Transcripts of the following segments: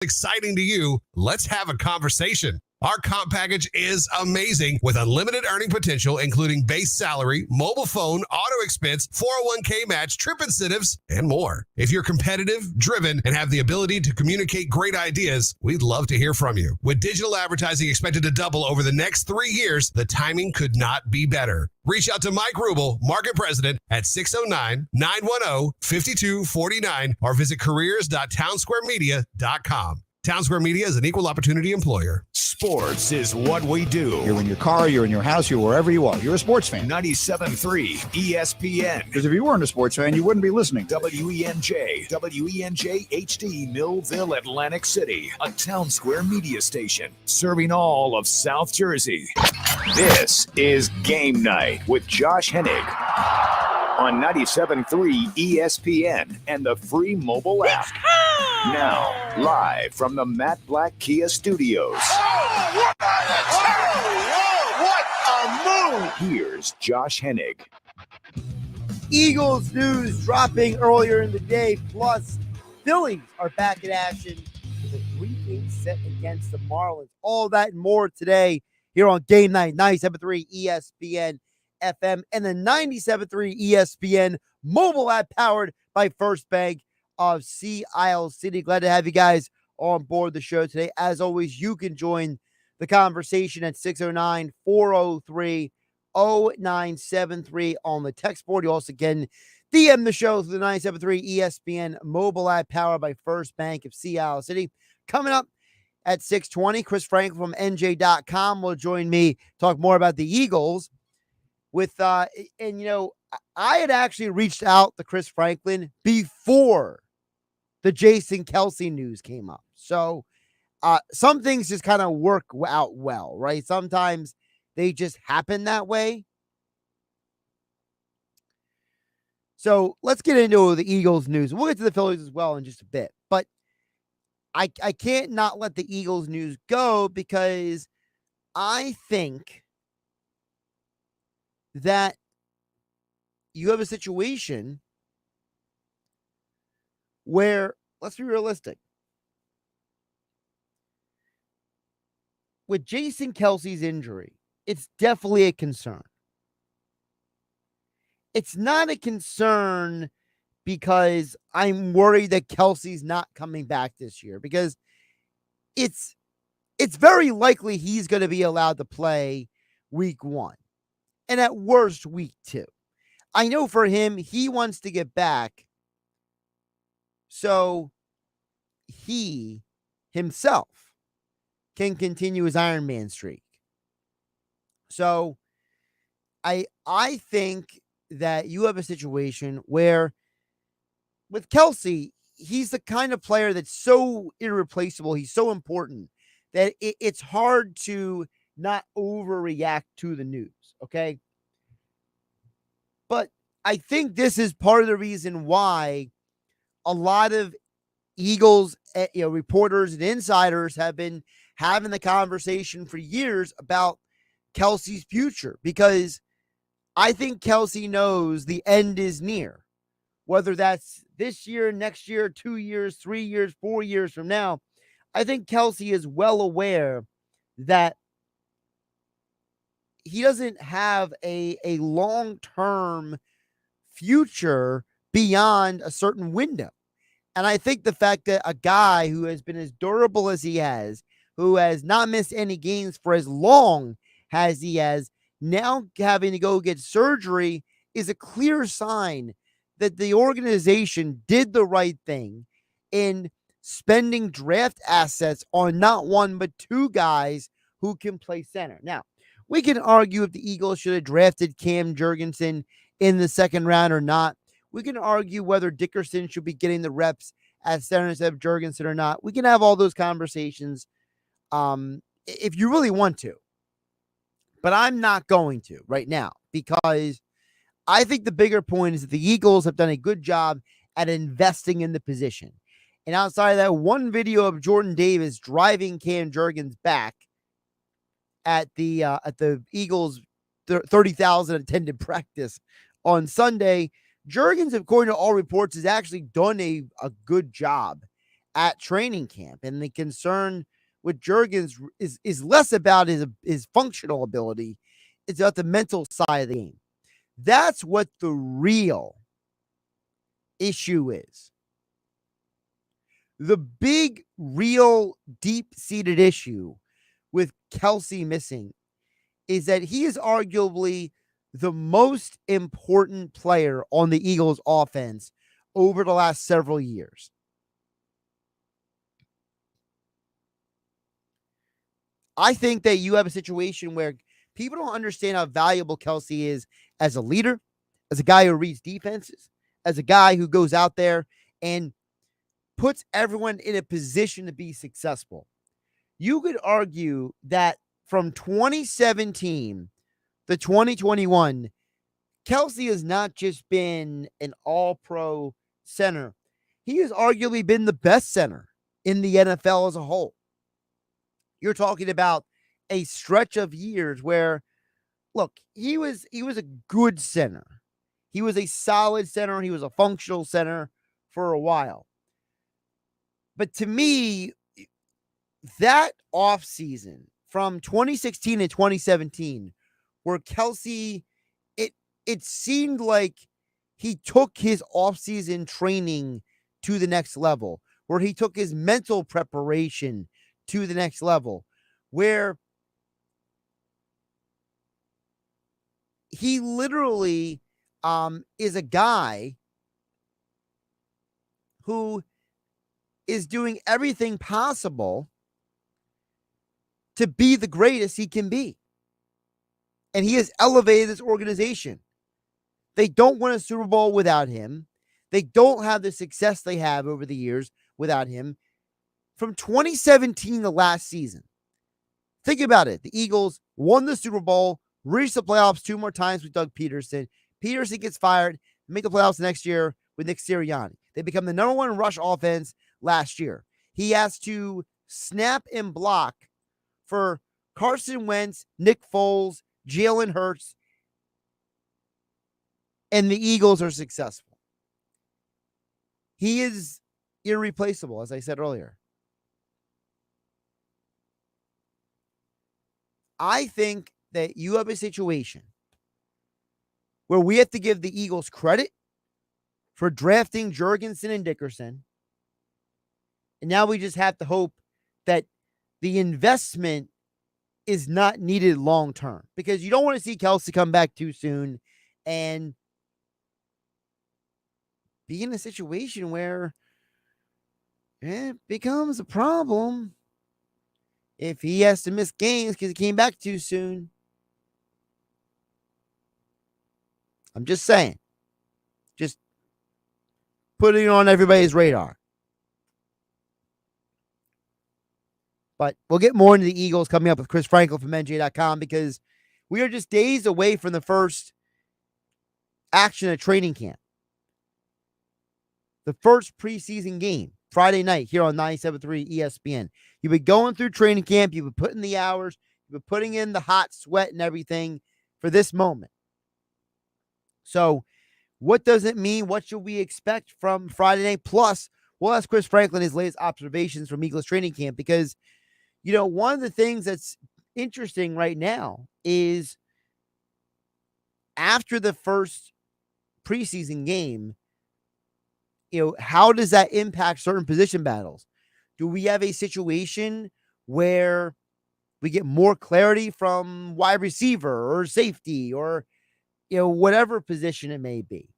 exciting to you, let's have a conversation. Our comp package is amazing with unlimited earning potential, including base salary, mobile phone, auto expense, 401k match, trip incentives, and more. If you're competitive, driven, and have the ability to communicate great ideas, we'd love to hear from you. With digital advertising expected to double over the next 3 years, the timing could not be better. Reach out to Mike Rubel, Market President, at 609-910-5249 or visit careers.townsquaremedia.com. Town Square Media is an equal opportunity employer. Sports is what we do. You're in your car, you're in your house, you're wherever you are. You're a sports fan. 97.3 ESPN. Because if you weren't a sports fan, you wouldn't be listening. WENJ HD, Millville, Atlantic City. A Town Square media station serving all of South Jersey. This is Game Night with Josh Hennig on 97.3 ESPN and the free mobile app. Now, live from the Matt Black Kia Studios. Oh, what a move! Here's Josh Hennig. Eagles news dropping earlier in the day, plus Phillies are back in action with a 3-game set against the Marlins. All that and more today here on Game Night, 97.3 ESPN FM and the 97.3 ESPN mobile app powered by First Bank of Sea Isle City. Glad to have you guys on board the show today. As always, you can join the conversation at 609-403-0973 on the text board. You also can DM the show through the 973 ESPN mobile app powered by First Bank of Sea Isle City. Coming up at 6:20, Chris Franklin from NJ.com will join me, talk more about the Eagles. I had actually reached out to Chris Franklin before the Jason Kelce news came up. So some things just kind of work out well, right? Sometimes they just happen that way. So let's get into the Eagles news. We'll get to the Phillies as well in just a bit. But I can't not let the Eagles news go because I think that you have a situation where, let's be realistic, with Jason Kelce's injury, it's definitely a concern. It's not a concern because I'm worried that Kelce's not coming back this year, because it's very likely he's going to be allowed to play week 1 and at worst week 2. I know for him, he wants to get back so he himself can continue his Iron Man streak. So I think that you have a situation where with Kelce, he's the kind of player that's so irreplaceable. He's so important that it's hard to not overreact to the news. Okay. But I think this is part of the reason why a lot of Eagles, reporters and insiders have been having the conversation for years about Kelce's future, because I think Kelce knows the end is near, whether that's this year, next year, 2 years, 3 years, 4 years from now. I think Kelce is well aware that he doesn't have a long-term future beyond a certain window. And I think the fact that a guy who has been as durable as he has, who has not missed any games for as long as he has, now having to go get surgery is a clear sign that the organization did the right thing in spending draft assets on not one but 2 guys who can play center. Now, we can argue if the Eagles should have drafted Cam Jurgensen in the 2nd round or not. We can argue whether Dickerson should be getting the reps at center instead of Jurgensen or not. We can have all those conversations if you really want to. But I'm not going to right now, because I think the bigger point is that the Eagles have done a good job at investing in the position. And outside of that one video of Jordan Davis driving Cam Jurgens back at the Eagles 30,000 attended practice on Sunday, Jurgens, according to all reports, has actually done a good job at training camp. And the concern with Juergens is less about his functional ability. It's about the mental side of the game. That's what the real issue is. The big, real, deep-seated issue with Kelce missing is that he is arguably the most important player on the Eagles offense over the last several years. I think that you have a situation where people don't understand how valuable Kelce is as a leader, as a guy who reads defenses, as a guy who goes out there and puts everyone in a position to be successful. You could argue that from 2017 to 2021, Kelce has not just been an all-pro center. He has arguably been the best center in the NFL as a whole. You're talking about a stretch of years where, look, he was a good center. He was a solid center. He was a functional center for a while. But to me, that offseason from 2016 to 2017, where Kelce, it seemed like he took his offseason training to the next level, where he took his mental preparation to the next level, where he literally is a guy who is doing everything possible to be the greatest he can be. And he has elevated this organization. They don't win a Super Bowl without him. They don't have the success they have over the years without him. From 2017 to last season, think about it. The Eagles won the Super Bowl, reached the playoffs 2 more times with Doug Peterson. Peterson gets fired, make the playoffs next year with Nick Sirianni. They become the number 1 rush offense last year. He has to snap and block for Carson Wentz, Nick Foles, Jalen Hurts, and the Eagles are successful. He is irreplaceable, as I said earlier. I think that you have a situation where we have to give the Eagles credit for drafting Juergensen and Dickerson. And now we just have to hope that the investment is not needed long term, because you don't want to see Kelce come back too soon and be in a situation where it becomes a problem if he has to miss games because he came back too soon. I'm just saying. Just putting it on everybody's radar. But we'll get more into the Eagles coming up with Chris Franklin from NJ.com, because we are just days away from the first action at training camp. The first preseason game, Friday night here on 97.3 ESPN. You've been going through training camp. You've been putting the hours. You've been putting in the hot sweat and everything for this moment. So what does it mean? What should we expect from Friday night? Plus, we'll ask Chris Franklin his latest observations from Eagles training camp, because, you know, one of the things that's interesting right now is after the first preseason game, you know, how does that impact certain position battles? Do we have a situation where we get more clarity from wide receiver or safety or, you know, whatever position it may be?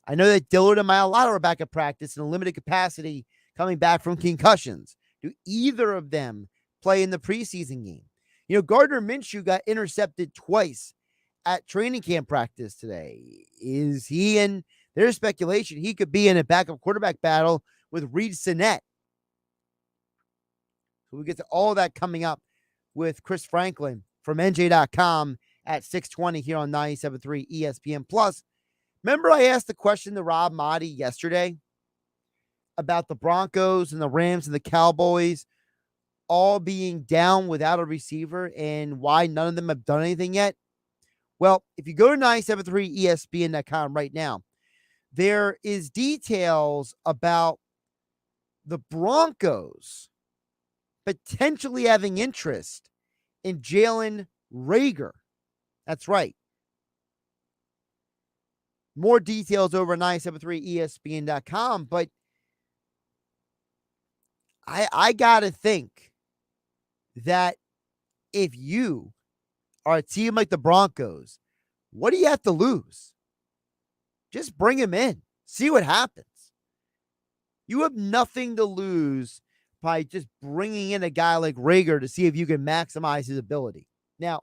I know that Dillard and Mailata are back at practice in a limited capacity coming back from concussions. Do either of them play in the preseason game? You know, Gardner Minshew got intercepted twice at training camp practice today. Is he in? There's speculation he could be in a backup quarterback battle with Reed Sinnett. So we get to all that coming up with Chris Franklin from NJ.com at 6:20 here on 97.3 ESPN Plus. Remember I asked the question to Rob Motti yesterday about the Broncos and the Rams and the Cowboys all being down without a receiver and why none of them have done anything yet? Well, if you go to 97.3 ESPN.com right now, there is details about the Broncos potentially having interest in Jalen Reagor. That's right. More details over at 973ESPN.com, but I got to think that if you are a team like the Broncos, what do you have to lose? Just bring him in. See what happens. You have nothing to lose by just bringing in a guy like Reagor to see if you can maximize his ability. Now,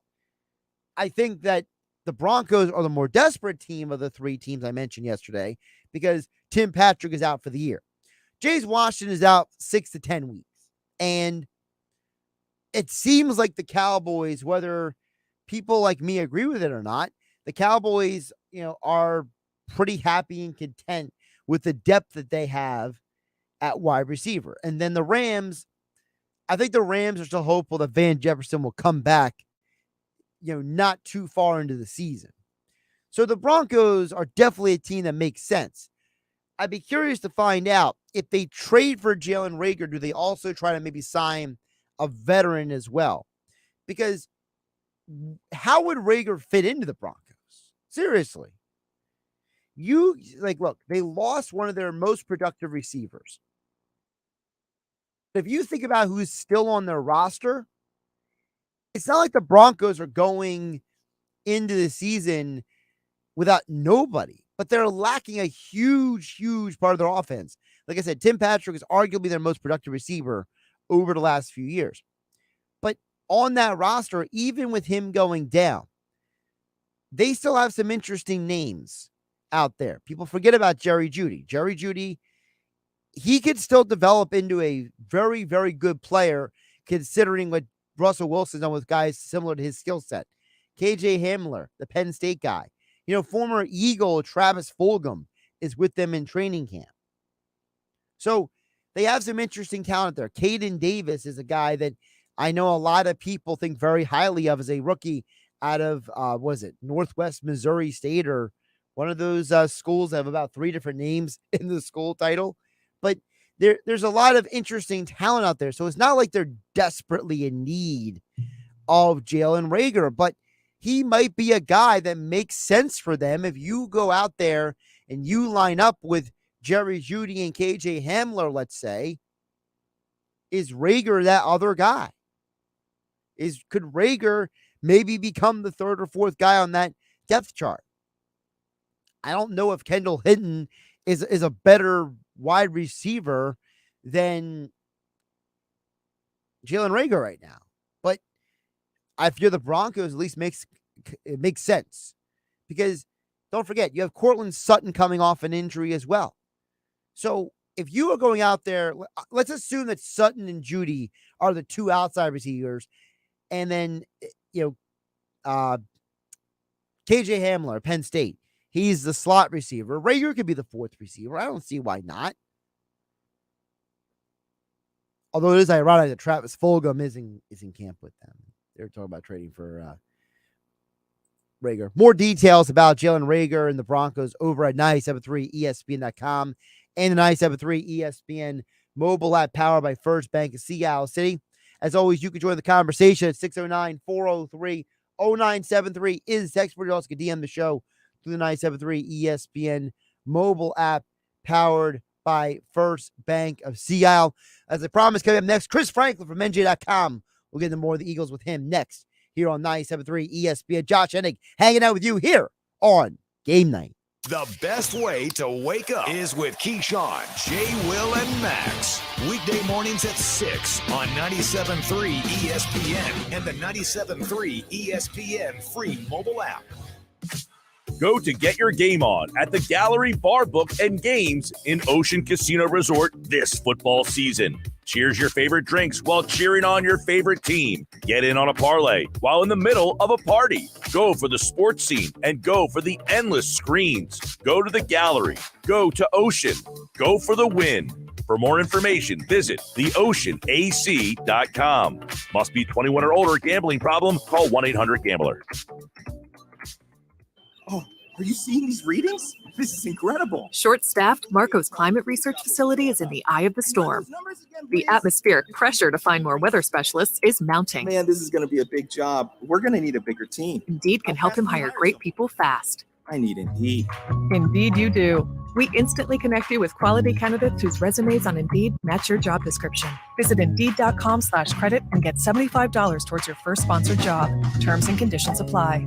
I think that the Broncos are the more desperate team of the three teams I mentioned yesterday because Tim Patrick is out for the year. James Washington is out 6 to 10 weeks. And it seems like the Cowboys, whether people like me agree with it or not, the Cowboys, are pretty happy and content with the depth that they have at wide receiver. And then the Rams, I think the Rams are still hopeful that Van Jefferson will come back, not too far into the season. So the Broncos are definitely a team that makes sense. I'd be curious to find out if they trade for Jalen Reagor, do they also try to maybe sign a veteran as well? Because how would Reagor fit into the Broncos? Seriously. Look, they lost one of their most productive receivers. If you think about who's still on their roster, it's not like the Broncos are going into the season without nobody, but they're lacking a huge, huge part of their offense. Like I said, Tim Patrick is arguably their most productive receiver over the last few years. But on that roster, even with him going down, they still have some interesting names out there. People forget about Jerry Jeudy. Jerry Jeudy, he could still develop into a very, very good player considering what Russell Wilson's done with guys similar to his skill set. KJ Hamler, the Penn State guy. Former Eagle Travis Fulgham is with them in training camp. So they have some interesting talent there. Caden Davis is a guy that I know a lot of people think very highly of as a rookie out of, Northwest Missouri State or one of those schools that have about 3 different names in the school title. But there's a lot of interesting talent out there. So it's not like they're desperately in need of Jalen Reagor, but he might be a guy that makes sense for them if you go out there and you line up with Jerry Jeudy and KJ Hamler, let's say. Is Reagor that other guy? Could Reagor maybe become the 3rd or 4th guy on that depth chart? I don't know if Kendall Hinton is a better wide receiver than Jalen Reagor right now. But if you're the Broncos, at least it makes sense. Because don't forget, you have Courtland Sutton coming off an injury as well. So if you are going out there, let's assume that Sutton and Jeudy are the 2 outside receivers. And then, KJ Hamler, Penn State, he's the slot receiver. Reagor could be the 4th receiver. I don't see why not. Although it is ironic that Travis Fulgham is in camp with them. They're talking about trading for Reagor. More details about Jalen Reagor and the Broncos over at 973ESPN.com and the 973 ESPN mobile app powered by First Bank of Seattle City. As always, you can join the conversation at 609-403-0973 is the text where you also can DM the show through the 973 ESPN mobile app powered by First Bank of Seattle. As I promised, coming up next, Chris Franklin from NJ.com. We'll get into more of the Eagles with him next here on 97.3 ESPN. Josh Hennig hanging out with you here on Game Night. The best way to wake up is with Keyshawn, J. Will, and Max. Weekday mornings at 6 on 97.3 ESPN and the 97.3 ESPN free mobile app. Go to get your game on at the Gallery Bar Book and Games in Ocean Casino Resort this football season. Cheers your favorite drinks while cheering on your favorite team. Get in on a parlay while in the middle of a party. Go for the sports scene and go for the endless screens. Go to the Gallery. Go to Ocean. Go for the win. For more information, visit theoceanac.com. Must be 21 or older. Gambling problem? Call 1-800-GAMBLER. Are you seeing these readings? This is incredible. Short-staffed, Marco's climate research facility is in the eye of the storm. The atmospheric pressure to find more weather specialists is mounting. Man, this is going to be a big job. We're going to need a bigger team. Indeed can help him hire great people fast. I need Indeed. Indeed you do. We instantly connect you with quality candidates whose resumes on Indeed match your job description. Visit Indeed.com/credit and get $75 towards your first sponsored job. Terms and conditions apply.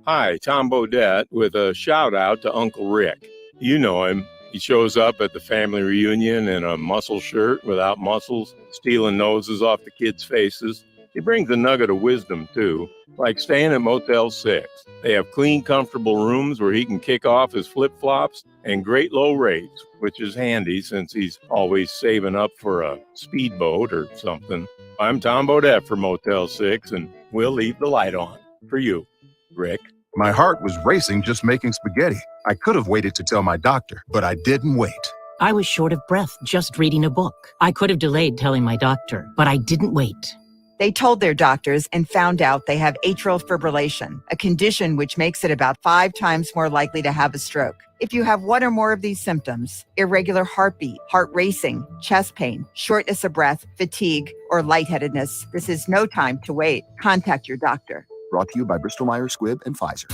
Hi, Tom Bodette with a shout out to Uncle Rick. You know him. He shows up at the family reunion in a muscle shirt without muscles, stealing noses off the kids' faces. He brings a nugget of wisdom, too, like staying at Motel 6. They have clean, comfortable rooms where he can kick off his flip-flops and great low rates, which is handy since he's always saving up for a speedboat or something. I'm Tom Bodette for Motel 6, and we'll leave the light on for you, Rick. My heart was racing just making spaghetti. I could have waited to tell my doctor, but I didn't wait. I was short of breath just reading a book. I could have delayed telling my doctor, but I didn't wait. They told their doctors and found out they have atrial fibrillation, a condition which makes it about 5 times more likely to have a stroke. If you have one or more of these symptoms, irregular heartbeat, heart racing, chest pain, shortness of breath, fatigue, or lightheadedness, this is no time to wait. Contact your doctor. Brought to you by Bristol-Myers Squibb and Pfizer.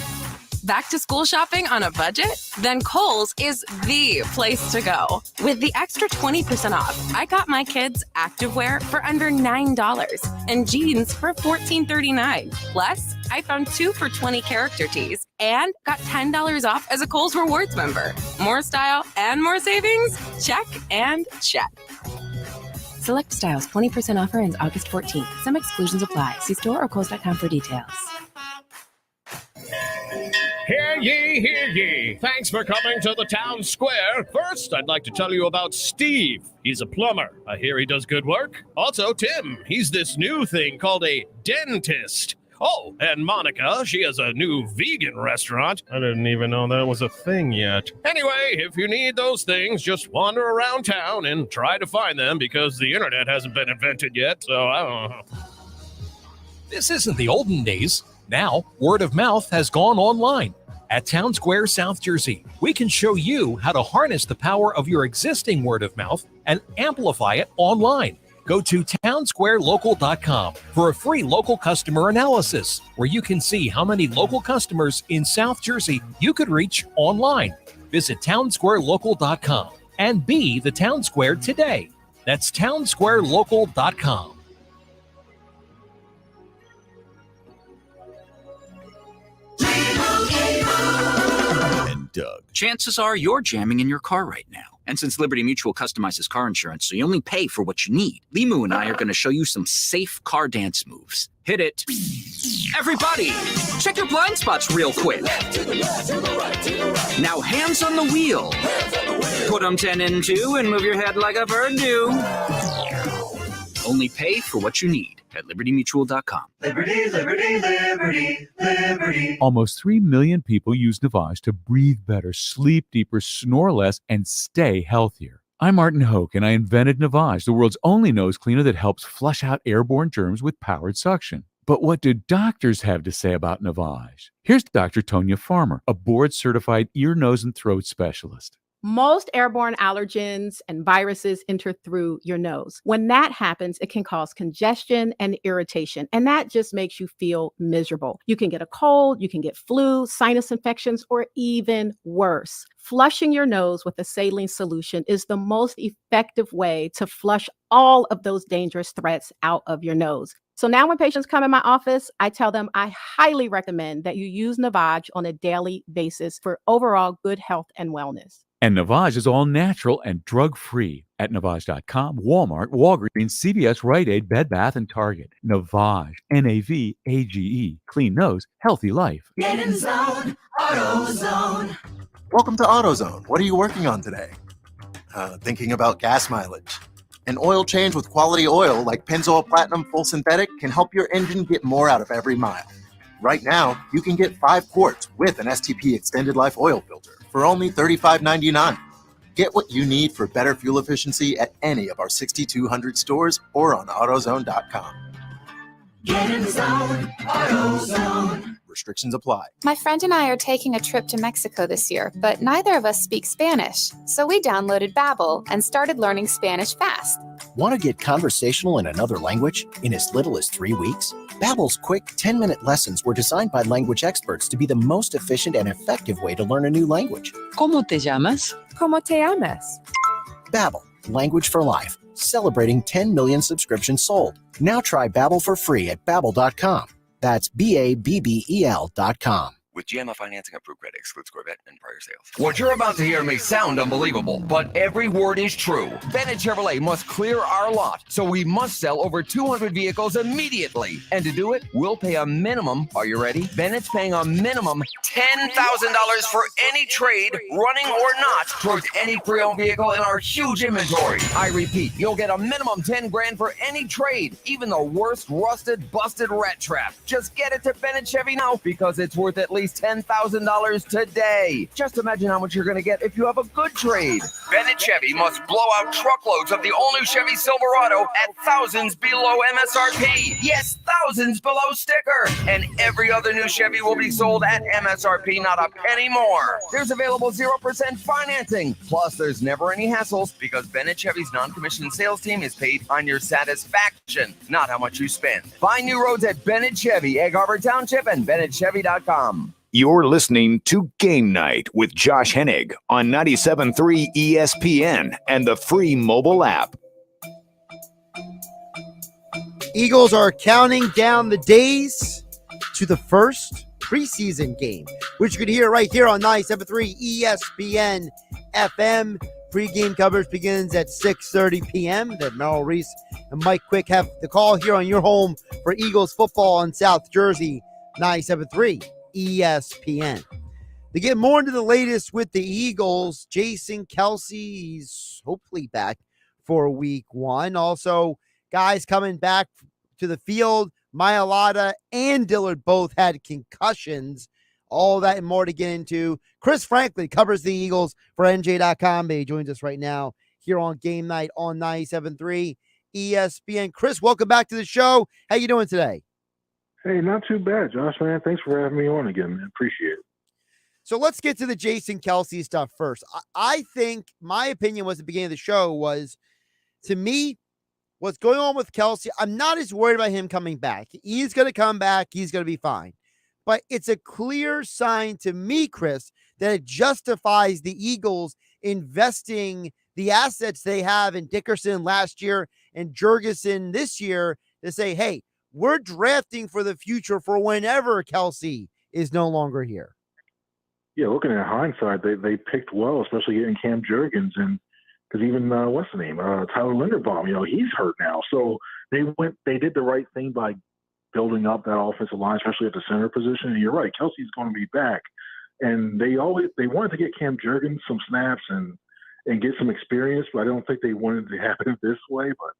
Back to school shopping on a budget? Then Kohl's is the place to go. With the extra 20% off, I got my kids activewear for under $9 and jeans for $14.39. Plus, I found 2 for $20 character tees and got $10 off as a Kohl's Rewards member. More style and more savings? Check and check. Select styles, 20% offer ends August 14th. Some exclusions apply. See store or Kohl's.com for details. Hear ye, hear ye. Thanks for coming to the town square. First, I'd like to tell you about Steve. He's a plumber. I hear he does good work. Also, Tim. He's this new thing called a dentist. Oh, and Monica, she has a new vegan restaurant. I didn't even know that was a thing yet. Anyway, if you need those things, just wander around town and try to find them because the internet hasn't been invented yet, so I don't know. This isn't the olden days. Now, word of mouth has gone online. At Town Square, South Jersey, we can show you how to harness the power of your existing word of mouth and amplify it online. Go to townsquarelocal.com for a free local customer analysis, where you can see how many local customers in South Jersey you could reach online. Visit townsquarelocal.com and be the Town Square today. That's townsquarelocal.com. And Doug. Chances are you're jamming in your car right now. And since Liberty Mutual customizes car insurance so you only pay for what you need, Limu and I are going to show you some safe car dance moves. Hit it. Everybody, check your blind spots real quick. Now hands on the wheel. Put them 10 in 2 and move your head like a bird do. Only pay for what you need at libertymutual.com. Liberty, liberty, liberty, liberty. Almost 3 million people use Navage to breathe better, sleep deeper, snore less, and stay healthier. I'm Martin Hoke, and I invented Navage, the world's only nose cleaner that helps flush out airborne germs with powered suction. But what do doctors have to say about Navage? Here's Dr. Tonya Farmer, a board-certified ear, nose, and throat specialist. Most airborne allergens and viruses enter through your nose. When that happens, it can cause congestion and irritation, and that just makes you feel miserable. You can get a cold, you can get flu, sinus infections, or even worse. Flushing your nose with a saline solution is the most effective way to flush all of those dangerous threats out of your nose. So now when patients come in my office, I tell them I highly recommend that you use Navage on a daily basis for overall good health and wellness. And Navage is all natural and drug-free at Navage.com, Walmart, Walgreens, CVS, Rite Aid, Bed Bath, and Target. Navage, N-A-V-A-G-E. Clean nose, healthy life. Get in zone, AutoZone. Welcome to AutoZone. What are you working on today? Thinking about gas mileage. An oil change with quality oil like Pennzoil Platinum Full Synthetic can help your engine get more out of every mile. Right now, you can get 5 quarts with an STP Extended Life Oil Filter for only $35.99. Get what you need for better fuel efficiency at any of our 6,200 stores or on AutoZone.com. Get in the zone, AutoZone. Restrictions apply. My friend and I are taking a trip to Mexico this year, but neither of us speak Spanish. So we downloaded Babbel and started learning Spanish fast. Want to get conversational in another language in as little as 3 weeks? Babbel's quick 10-minute lessons were designed by language experts to be the most efficient and effective way to learn a new language. ¿Cómo te llamas? ¿Cómo te llamas? Babbel, language for life, celebrating 10 million subscriptions sold. Now try Babbel for free at babbel.com. That's BABBEL.com. With GMO financing, approved credit excludes Corvette and prior sales. What you're about to hear may sound unbelievable, but every word is true. Bennett Chevrolet must clear our lot, so we must sell over 200 vehicles immediately. And to do it, we'll pay a minimum, are you ready? Bennett's paying a minimum $10,000 for any trade, running or not, towards any pre-owned vehicle in our huge inventory. I repeat, you'll get a minimum $10,000 for any trade, even the worst rusted, busted rat trap. Just get it to Bennett Chevy now, because it's worth at least $10,000 today. Just imagine how much you're going to get if you have a good trade. Bennett Chevy must blow out truckloads of the all-new Chevy Silverado at thousands below MSRP. Yes, thousands below sticker. And every other new Chevy will be sold at MSRP, not a penny more. There's available 0% financing. Plus, there's never any hassles because Bennett Chevy's non-commissioned sales team is paid on your satisfaction, not how much you spend. Find new roads at Bennett Chevy, Egg Harbor Township, and BennettChevy.com. You're listening to Game Night with Josh Hennig on 97.3 ESPN and the free mobile app. Eagles are counting down the days to the first preseason game, which you can hear right here on 97.3 ESPN FM. Pre-game coverage begins at 6:30 p.m. That Merrill Reese and Mike Quick have the call here on your home for Eagles football in South Jersey, 97.3 ESPN. To get more into the latest with the Eagles, Jason Kelce's hopefully back for week one. Also, guys coming back to the field, Mailata and Dillard both had concussions. All that and more to get into. Chris Franklin covers the Eagles for NJ.com. He joins us right now here on Game Night on 97.3 ESPN. Chris, welcome back to the show. How you doing today? Hey, not too bad, Josh, man. Thanks for having me on again, man. Appreciate it. So let's get to the Jason Kelce stuff first. I think my opinion was at the beginning of the show was, to me, what's going on with Kelce, I'm not as worried about him coming back. He's going to come back. He's going to be fine. But it's a clear sign to me, Chris, that it justifies the Eagles investing the assets they have in Dickerson last year and Jurgensen this year to say, hey, we're drafting for the future for whenever Kelce is no longer here. Yeah, looking at hindsight, they picked well, especially getting Cam Jurgens, and because even what's the name, Tyler Linderbaum, he's hurt now. So they did the right thing by building up that offensive line, especially at the center position. And you're right, Kelsey's going to be back, and they wanted to get Cam Jurgens some snaps and get some experience, but I don't think they wanted to happen this way. But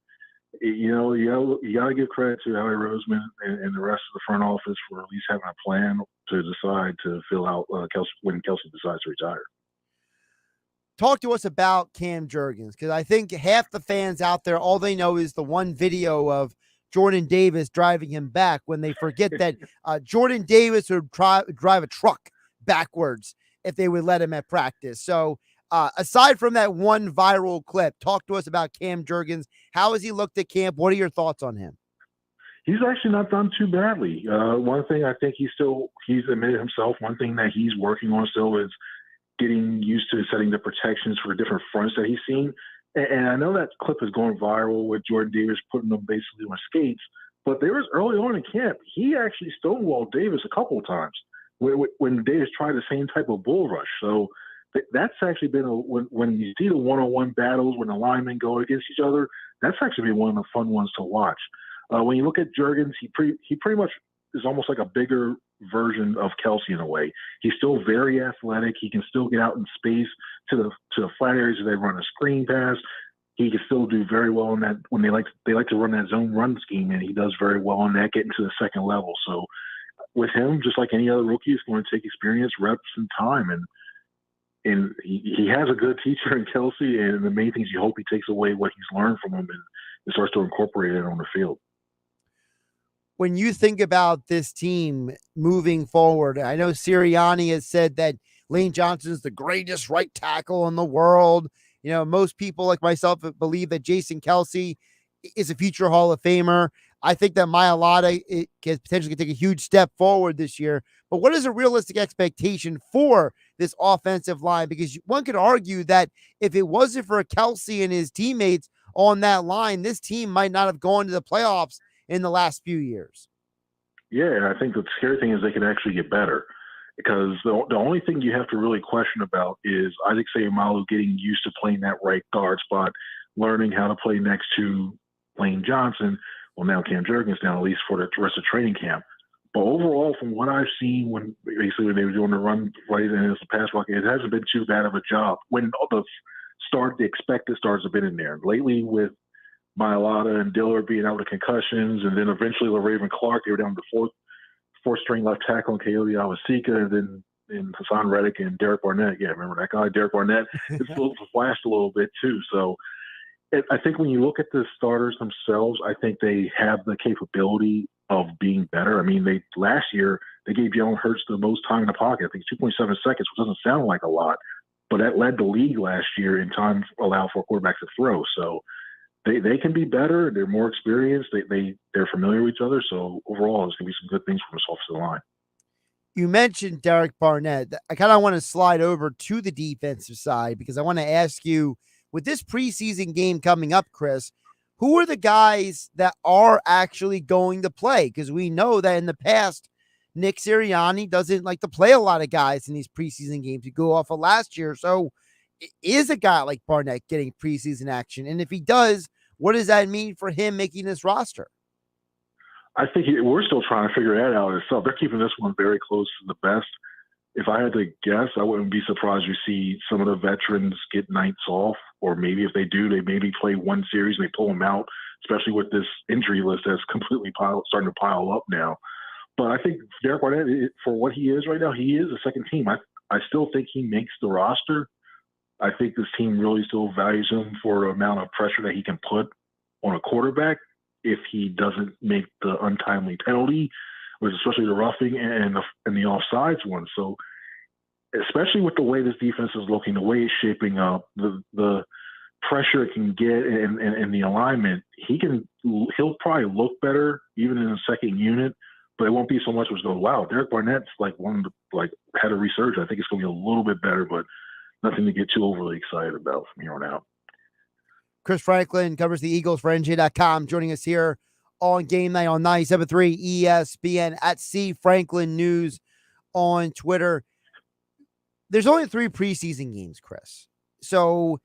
you got to give credit to Howie Roseman and the rest of the front office for at least having a plan to decide to fill out Kelsey when Kelsey decides to retire. Talk to us about Cam Jurgens, because I think half the fans out there, all they know is the one video of Jordan Davis driving him back, when they forget that Jordan Davis would drive a truck backwards if they would let him at practice. So aside from that one viral clip, talk to us about Cam Jurgens. How has he looked at camp? What are your thoughts on him? He's actually not done too badly. One thing I think he's admitted himself, one thing that he's working on still is getting used to setting the protections for different fronts that he's seen. And I know that clip is going viral with Jordan Davis putting them basically on skates, but there was early on in camp, he actually stonewalled Davis a couple of times when Davis tried the same type of bull rush. So that's actually been when you see the one-on-one battles, when the linemen go against each other, that's actually been one of the fun ones to watch. When you look at Jurgens, he pretty much is almost like a bigger version of Kelce in a way. He's still very athletic. He can still get out in space to the flat areas where they run a screen pass. He can still do very well in that when they like to run that zone run scheme, and he does very well on that, getting to the second level. So with him, just like any other rookie, it's going to take experience, reps, and time. And he has a good teacher in Kelce, and the main thing is you hope he takes away what he's learned from him and starts to incorporate it on the field. when you think about this team moving forward, I know Sirianni has said that Lane Johnson is the greatest right tackle in the world. You know, most people like myself believe that Jason Kelsey is a future Hall of Famer. I think that Mailata can potentially take a huge step forward this year. But what is a realistic expectation for this offensive line? Because one could argue that if it wasn't for Kelsey and his teammates on that line, this team might not have gone to the playoffs in the last few years. Yeah, and I think the scary thing is they can actually get better, because the only thing you have to really question about is Isaac Seumalo getting used to playing that right guard spot, learning how to play next to Lane Johnson. Well, now Cam Jurgens now, at least for the rest of training camp. But overall, from what I've seen when they were doing the run right and the pass block, it hasn't been too bad of a job. When all the expected starts have been in there. Lately with Mailata and Dillard being out with concussions, and then eventually LaRaven Clark, they were down to fourth string left tackle and Coyote Awasika, and then Hassan Reddick and Derek Barnett. Yeah, remember that guy, Derek Barnett? It's flashed a little bit too. So I think when you look at the starters themselves, I think they have the capability of being better. I mean, last year they gave Jalen Hurts the most time in the pocket. I think 2.7 seconds, which doesn't sound like a lot, but that led the league last year in time allowed for quarterbacks to throw. So they can be better. They're more experienced. They're familiar with each other. So overall, there's going to be some good things from this offensive line. You mentioned Derek Barnett. I kind of want to slide over to the defensive side because I want to ask you, with this preseason game coming up, Chris, who are the guys that are actually going to play? Because we know that in the past, Nick Sirianni doesn't like to play a lot of guys in these preseason games. You go off of last year. So is a guy like Barnett getting preseason action? And if he does, what does that mean for him making this roster? I think we're still trying to figure that out itself. They're keeping this one very close to the best. If I had to guess, I wouldn't be surprised to see some of the veterans get nights off, or maybe if they do, they maybe play one series and they pull them out, especially with this injury list that's completely starting to pile up now. But I think Derek Barnett, for what he is right now, he is a second team. I still think he makes the roster. I think this team really still values him for the amount of pressure that he can put on a quarterback if he doesn't make the untimely penalty, which especially the roughing and the offsides one. So especially with the way this defense is looking, the way it's shaping up, the pressure it can get and the alignment, he'll probably look better even in the second unit, but it won't be so much as go, wow, Derek Barnett's had a resurgence. I think it's going to be a little bit better, but nothing to get too overly excited about from here on out. Chris Franklin covers the Eagles for NJ.com, joining us here on Game Night on 97.3 ESPN at C Franklin News on Twitter. There's only 3 preseason games, Chris. So,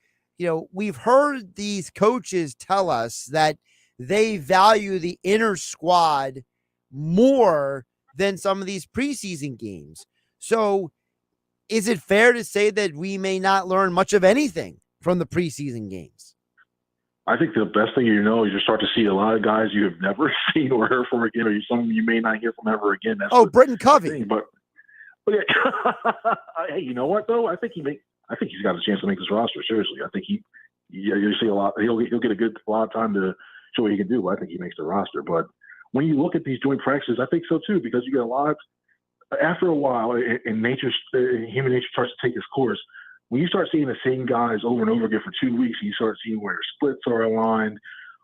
we've heard these coaches tell us that they value the inner squad more than some of these preseason games. So is it fair to say that we may not learn much of anything from the preseason games? I think the best thing is you start to see a lot of guys you have never seen or heard from again, or some you may not hear from ever again. That's Britton Covey. But yeah. Hey, you know what though? I think he's got a chance to make this roster. Seriously, I think you see a lot. He'll get a lot of time to show what he can do. But I think he makes the roster. But when you look at these joint practices, I think so too, because you get a lot. After a while, and human nature starts to take its course. When you start seeing the same guys over and over again for 2 weeks, you start seeing where splits are aligned,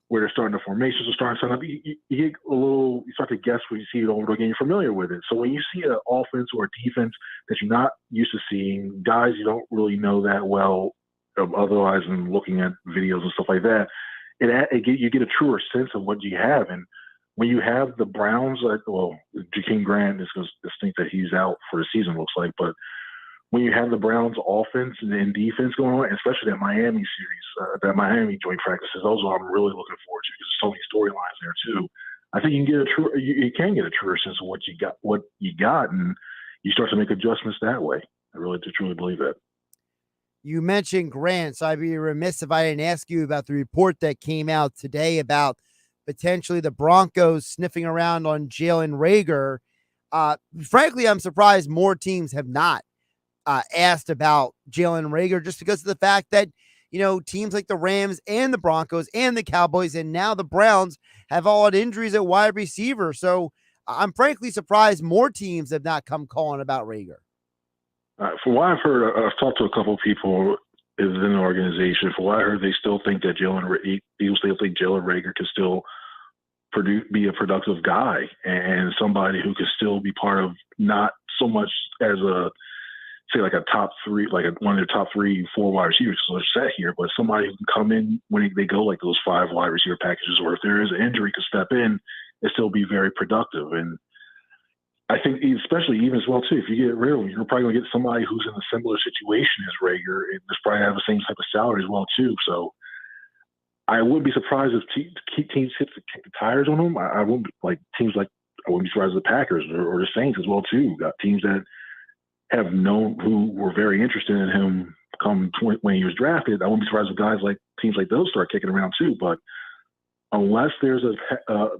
where they're starting, the formations are starting to set up. You start to guess when you see it over again. You're familiar with it. So when you see an offense or a defense that you're not used to seeing, guys you don't really know that well, otherwise than looking at videos and stuff like that, you get a truer sense of what you have. And when you have the Browns, Jakeem Grant is distinct that he's out for the season, looks like, but when you have the Browns offense and defense going on, especially that Miami series, that Miami joint practices, those are I'm really looking forward to because there's so many storylines there too. I think you can get a truer sense of what you got, and you start to make adjustments that way. I really do truly believe that. You mentioned Grant, so I'd be remiss if I didn't ask you about the report that came out today about potentially the Broncos sniffing around on Jalen Reagor. Frankly, I'm surprised more teams have not asked about Jalen Reagor, just because of the fact that teams like the Rams and the Broncos and the Cowboys and now the Browns have all had injuries at wide receiver. So I'm frankly surprised more teams have not come calling about Rager. From what I've heard, I've talked to a couple of people within the organization. From what I heard, they still think that Eagles still think Jalen Rager can still be a productive guy and somebody who could still be part of not so much as like a top three, like one of their top 3-4 wide receivers. So they're set here, but somebody who can come in when they go like those 5 wide receiver packages, or if there is an injury, could step in and still be very productive. And I think especially even as well too, if you get rid of him, you're probably going to get somebody who's in a similar situation as Rager and just probably have the same type of salary as well too. So I wouldn't be surprised if teams hit the tires on him. I wouldn't like teams like I wouldn't be surprised if the Packers or the Saints as well too. Got teams that have known who were very interested in him when he was drafted. I wouldn't be surprised if guys like teams like those start kicking around too. But unless there's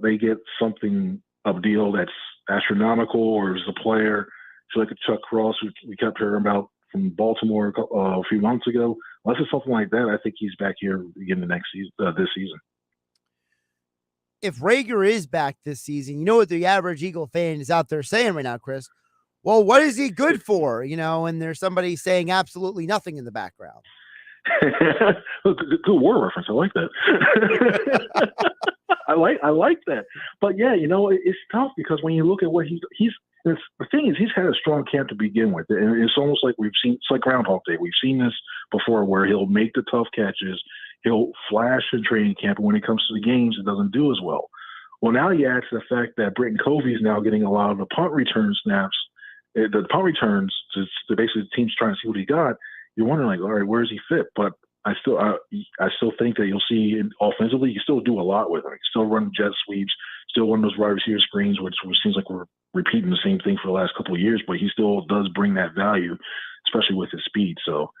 they get something a deal that's astronomical, or as a player, so like Chuck Cross, we kept hearing about from Baltimore a few months ago. Unless it's something like that, I think he's back here again next season, this season. If Rager is back this season, you know what the average Eagle fan is out there saying right now, Chris? Well, what is he good for? And there's somebody saying absolutely nothing in the background. Good war reference. I like that. I like that. But yeah, it's tough because when you look at what he's the thing is, he's had a strong camp to begin with, and it's almost like it's like Groundhog Day. We've seen this before, where he'll make the tough catches, he'll flash in training camp, and when it comes to the games, it doesn't do as well. Well, now you add to the fact that Britton Covey is now getting a lot of the punt return snaps, the punt returns to basically the team's trying to see what he got. You're wondering, like, all right, where does he fit? But I still think that you'll see offensively, you still do a lot with him. You still run jet sweeps, still run those wide receiver screens, which seems like we're repeating the same thing for the last couple of years, but he still does bring that value, especially with his speed. So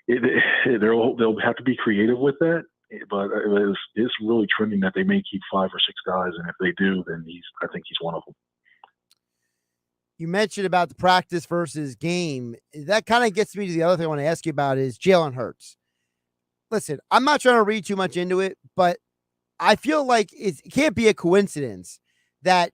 they'll have to be creative with that, but it's really trending that they may keep 5 or 6 guys, and if they do, then I think he's one of them. You mentioned about the practice versus game. That kind of gets me to the other thing I want to ask you about is Jalen Hurts. Listen, I'm not trying to read too much into it, but I feel like it can't be a coincidence that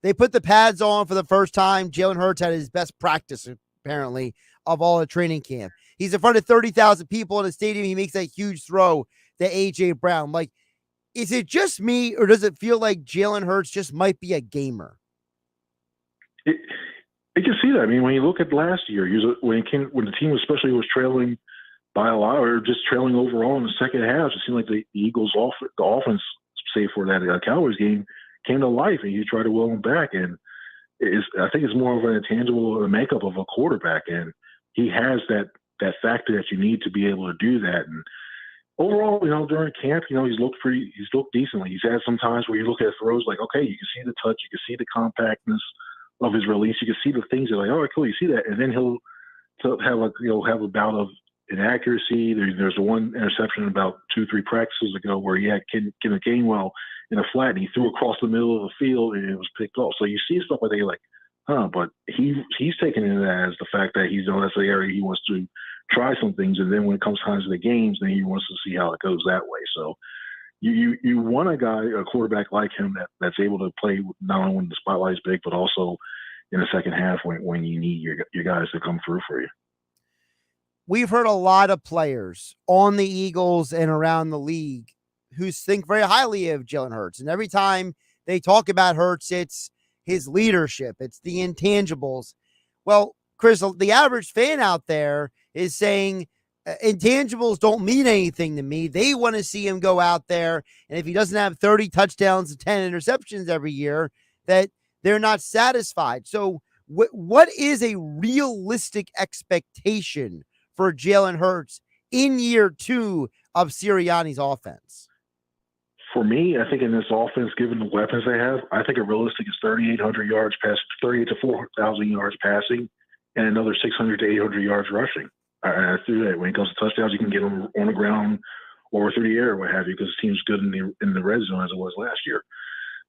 they put the pads on for the first time. Jalen Hurts had his best practice, apparently, of all at training camp. He's in front of 30,000 people in a stadium. He makes that huge throw to A.J. Brown. Like, is it just me, or does it feel like Jalen Hurts just might be a gamer? You can see that. I mean, when you look at last year, when the team especially was trailing by a lot, or just trailing overall in the second half, it seemed like the Eagles' the offense, save for that Cowboys game, came to life, and you try to will him back. And I think it's more of an intangible makeup of a quarterback, and he has that factor that you need to be able to do that. And overall, during camp, he's looked decently. He's had some times where you look at throws like, okay, you can see the touch, you can see the compactness of his release, you can see the things that are like, oh, cool, you see that, and then he'll have a bout of inaccuracy. There's one interception about 2-3 practices ago where he had Kenneth Gainwell in a flat, and he threw across the middle of the field, and it was picked off. So you see stuff like that, you're like, but he's taking it as the fact that that's the area he wants to try some things, and then when it comes time to the games, then he wants to see how it goes that way. So you want a quarterback like him that's able to play not only when the spotlight is big, but also in the second half when you need your guys to come through for you. We've heard a lot of players on the Eagles and around the league who think very highly of Jalen Hurts. And every time they talk about Hurts, it's his leadership, it's the intangibles. Well, Chris, the average fan out there is saying intangibles don't mean anything to me. They want to see him go out there, and if he doesn't have 30 touchdowns and 10 interceptions every year, that they're not satisfied. So what is a realistic expectation for Jalen Hurts in year 2 of Sirianni's offense? For me, I think in this offense, given the weapons they have, I think a realistic is 3,800 yards passing, 38 to 4,000 yards passing, and another 600 to 800 yards rushing. I threw that. When it comes to touchdowns, you can get them on the ground or through the air or what have you, because the team's good in the red zone as it was last year.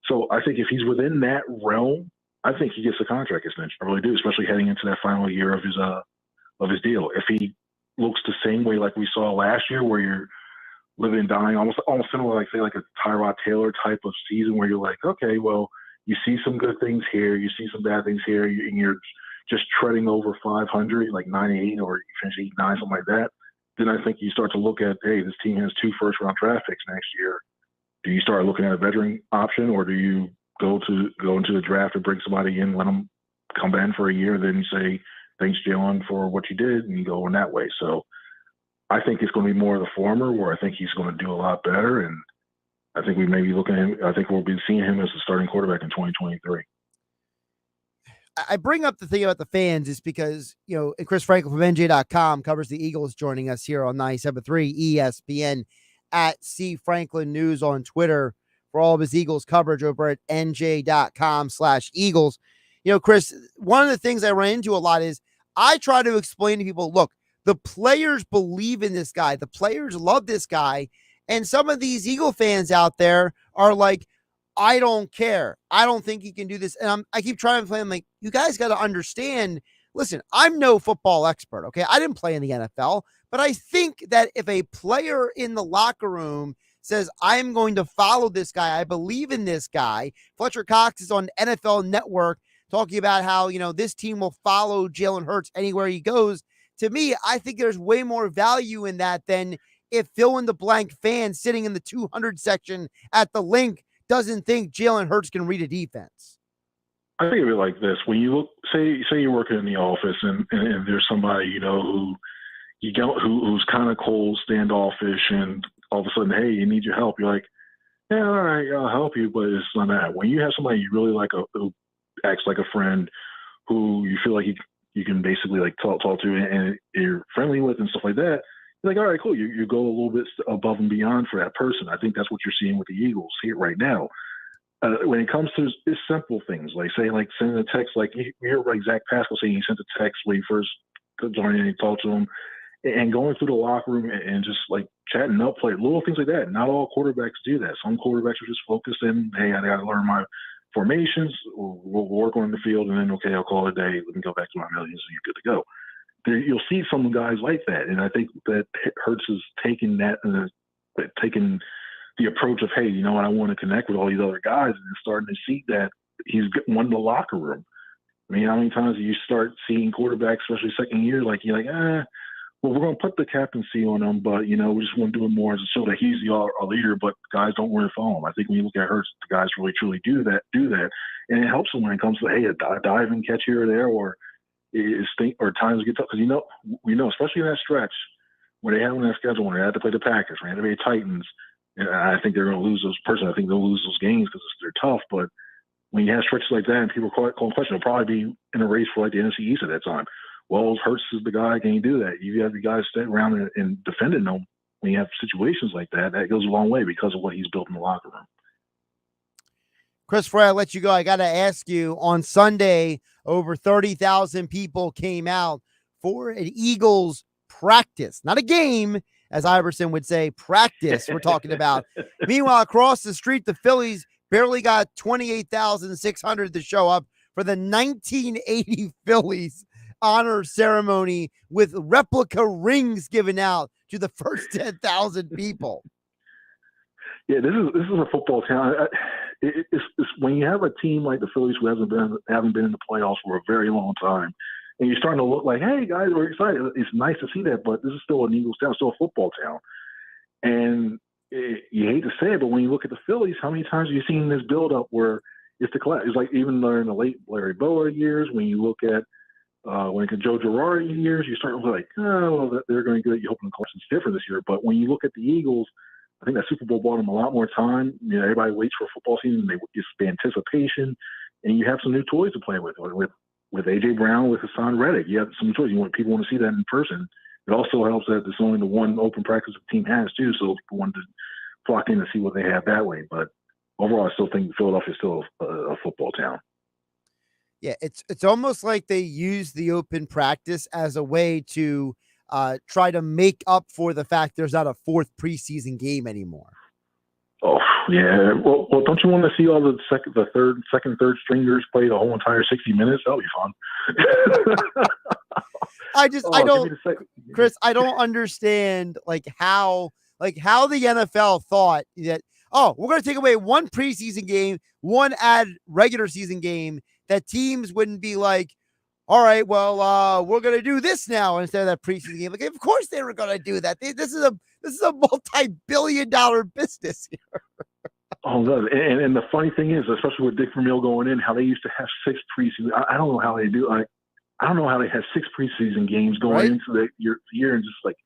So I think if he's within that realm, I think he gets a contract extension. I really do, especially heading into that final year of his deal. If he looks the same way like we saw last year, where you're living and dying, almost similar, like say like a Tyrod Taylor type of season, where you're like, okay, well, you see some good things here, you see some bad things here, and you're just treading over 500, like 98, or you finish 89, something like that. Then I think you start to look at, hey, this team has 2 first-round draft picks next year. Do you start looking at a veteran option, or do you go into the draft and bring somebody in, let them come in for a year, then you say, thanks, Jalen, for what you did, and you go in that way. So I think it's going to be more of the former, where I think he's going to do a lot better, and I think we may be looking at him. I think we'll be seeing him as a starting quarterback in 2023. I bring up the thing about the fans is because, Chris Franklin from NJ.com covers the Eagles, joining us here on 97.3 ESPN, at C Franklin News on Twitter for all of his Eagles coverage over at NJ.com/Eagles. Chris, one of the things I run into a lot is I try to explain to people, look, the players believe in this guy. The players love this guy. And some of these Eagle fans out there are like, I don't care. I don't think he can do this. And I keep trying to play. I'm like, you guys got to understand. Listen, I'm no football expert. Okay. I didn't play in the NFL, but I think that if a player in the locker room says, I'm going to follow this guy, I believe in this guy. Fletcher Cox is on NFL Network talking about how, this team will follow Jalen Hurts anywhere he goes. To me, I think there's way more value in that than if fill in the blank fan sitting in the 200 section at the link doesn't think Jalen Hurts can read a defense. I think of it like this: when you look, say you're working in the office, and there's somebody who's kind of cold, standoffish, and all of a sudden, hey, you need your help. You're like, yeah, all right, I'll help you, but it's not that. When you have somebody you really like, who acts like a friend, who you feel like you can basically like talk to, and you're friendly with, and stuff like that, you're like, all right, cool. You go a little bit above and beyond for that person. I think that's what you're seeing with the Eagles here right now. When it comes to it's simple things, like say, like sending a text, like you hear like Zach Pascal saying he sent a text when he first joined in and he talked to him, and going through the locker room and just like chatting up, play little things like that. Not all quarterbacks do that. Some quarterbacks are just focused in, hey, I got to learn my formations, we'll work on the field, and then, okay, I'll call it a day. Let me go back to my millions, and you're good to go. You'll see some guys like that, and I think that Hurts is taking that taking the approach of, hey, you know what, I want to connect with all these other guys, and starting to see that he's won the locker room. I mean, how many times do you start seeing quarterbacks, especially second year, like you're like, well, we're going to put the captaincy on him, but, we just want to do it more as a show that he's our leader, but guys don't really follow him. I think when you look at Hurts, the guys really, truly do that. And it helps them when it comes to, hey, a dive and catch here or there, or times get tough. Because, we know, especially in that stretch, when they had on that schedule, when they had to play the Packers, when they had to play the Titans, and I think they're going to lose those. Personally, I think they'll lose those games because they're tough. But when you have stretches like that and people calling question, they'll probably be in a race for like the NFC East at that time. Well, Hurts is the guy. Can you do that? You have the guys stay around and defending them. When you have situations like that, that goes a long way because of what he's built in the locker room. Chris, before I let you go, I got to ask you, on Sunday, over 30,000 people came out for an Eagles practice, not a game, as Iverson would say, practice we're talking about. Meanwhile, across the street, the Phillies barely got 28,600 to show up for the 1980 Phillies honor ceremony with replica rings given out to the first 10,000 people. Yeah, this is a football town. It's when you have a team like the Phillies who haven't been in the playoffs for a very long time, and you're starting to look like, hey guys, we're excited. It's nice to see that, but this is still an Eagles town, still a football town. And you hate to say it, but when you look at the Phillies, how many times have you seen this build up where it's the class? It's like even during the late Larry Bowa years, when you look at when it's Joe Girardi years, you start to look like, they're going to get. You hope the course is different this year. But when you look at the Eagles, I think that Super Bowl bought them a lot more time. Everybody waits for a football season. It's the anticipation, and you have some new toys to play with A.J. Brown, with Hassan Reddick. You have some toys. People want to see that in person. It also helps that it's only the one open practice the team has, too, so people want to flock in to see what they have that way. But overall, I still think Philadelphia is still a football town. Yeah, it's almost like they use the open practice as a way to try to make up for the fact there's not a fourth preseason game anymore. Oh, yeah. Well, don't you want to see all the second, third stringers play the whole entire 60 minutes? That'll be fun. I don't. Chris, I don't understand how the NFL thought that, oh, we're going to take away one preseason game, one add regular season game, that teams wouldn't be like, all right, well, we're going to do this now instead of that preseason game. Like, of course they were going to do that. This is a multi-billion-dollar business here. Oh, no. And the funny thing is, especially with Dick Vermeil going in, how they used to have 6 preseason. I don't know how they do. I don't know how they have 6 preseason games going into the year and just like,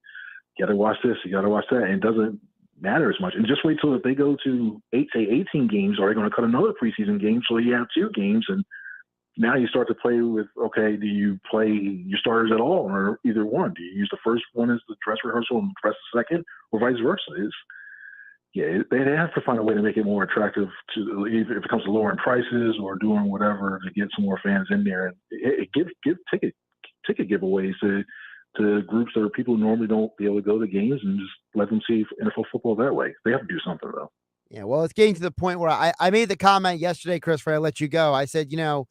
you got to watch this, you got to watch that, and it doesn't matter as much. And just wait till if they go to 18 games, are they going to cut another preseason game so you have 2 games? And now you start to play with, okay, do you play your starters at all, or either one? Do you use the first one as the dress rehearsal and dress the second, or vice versa? They have to find a way to make it more attractive to, if it comes to lowering prices or doing whatever to get some more fans in there, and give ticket giveaways to groups that are people who normally don't be able to go to games, and just let them see NFL football that way. They have to do something though. Yeah, well, it's getting to the point where I made the comment yesterday, Chris, before I let you go. I said, to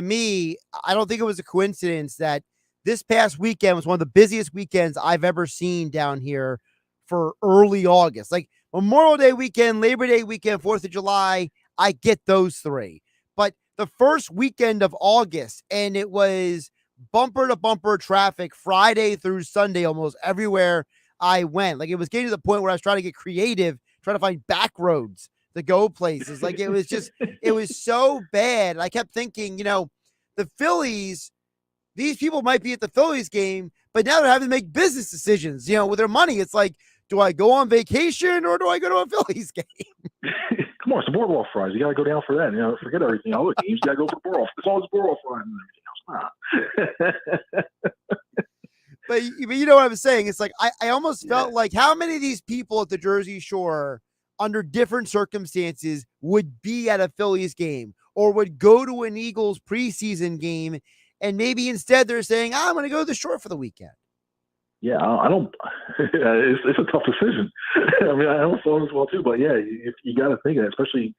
me, I don't think it was a coincidence that this past weekend was one of the busiest weekends I've ever seen down here for early August. Like Memorial Day weekend, Labor Day weekend, 4th of July, I get those 3. But the first weekend of August, and it was bumper to bumper traffic Friday through Sunday almost everywhere I went. Like, it was getting to the point where I was trying to get creative, trying to find back roads to go places. Like, it was just, it was so bad. And I kept thinking, the Phillies, these people might be at the Phillies game, but now they're having to make business decisions, with their money. It's like, do I go on vacation or do I go to a Phillies game? Come on, it's the boardwalk fries. You got to go down for that. Forget everything. All the games, you got to go for boardwalk. It's always boardwalk fries and everything else. But you know what I'm saying? It's like, I almost felt like how many of these people at the Jersey Shore under different circumstances would be at a Phillies game or would go to an Eagles preseason game, and maybe instead they're saying, I'm going to go to the Shore for the weekend. Yeah, I don't. It's a tough decision. I mean, I don't feel as well too, but yeah, you got to think of it, especially,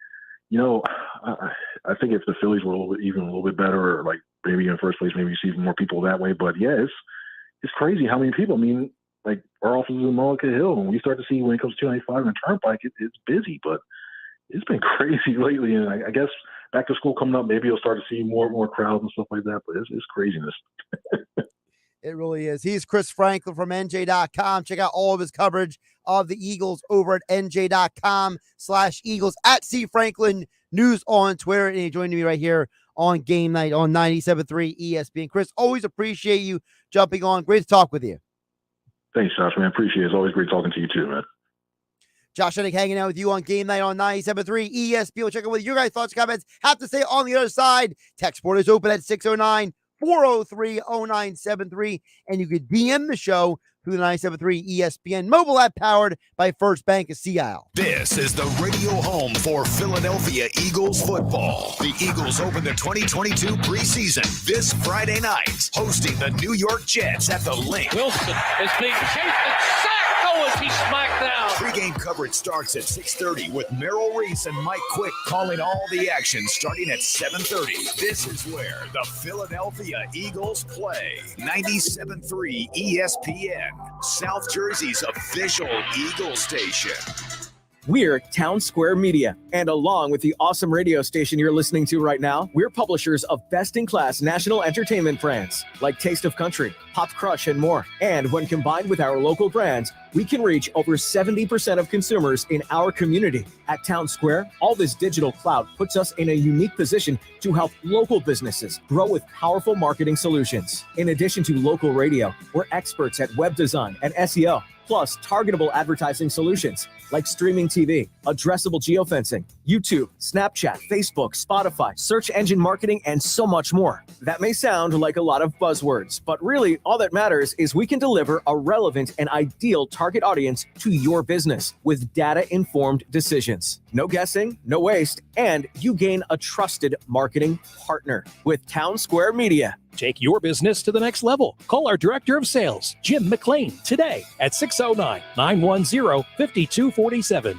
I think if the Phillies were a little bit better, or like maybe in first place, maybe you see even more people that way. But yeah, it's crazy how many people. I mean, like our office is in Mullica Hill, and we start to see when it comes to 295 and the Turnpike, it's busy, but it's been crazy lately. And I guess back to school coming up, maybe you'll start to see more crowds and stuff like that. But it's craziness. It really is. He's Chris Franklin from NJ.com. Check out all of his coverage of the Eagles over at NJ.com/Eagles, at C Franklin News on Twitter. And he joined me right here on Game Night on 97.3 ESPN. Chris, always appreciate you jumping on. Great to talk with you. Thanks, Josh, man. Appreciate it. It's always great talking to you too, man. Josh Hennig hanging out with you on Game Night on 97.3 ESPN. We'll check out what your guys' thoughts, comments have to say on the other side. Text board is open at 609-403-0973, and you can DM the show through the 97.3 ESPN mobile app powered by First Bank of Sea Isle. This is the radio home for Philadelphia Eagles football. The Eagles open the 2022 preseason this Friday night, hosting the New York Jets at the Link. Wilson is being chased and sacked. Oh, is he smacked down? Pre-game coverage starts at 6:30 with Merrill Reese and Mike Quick calling all the action starting at 7:30. This is where the Philadelphia Eagles play. 97.3 ESPN, South Jersey's official Eagles station. We're Town Square Media, and along with the awesome radio station you're listening to right now, we're publishers of best-in-class national entertainment brands like Taste of Country, Pop Crush, and more. And when combined with our local brands, we can reach over 70% of consumers in our community. At Town Square, all this digital clout puts us in a unique position to help local businesses grow with powerful marketing solutions. In addition to local radio, we're experts at web design and SEO, plus targetable advertising solutions like streaming TV, addressable geofencing, YouTube, Snapchat, Facebook, Spotify, search engine marketing, and so much more. That may sound like a lot of buzzwords, but really all that matters is we can deliver a relevant and ideal target audience to your business with data-informed decisions. No guessing, no waste, and you gain a trusted marketing partner with Town Square Media. Take your business to the next level. Call our Director of Sales, Jim McLean, today at 609-910-5247.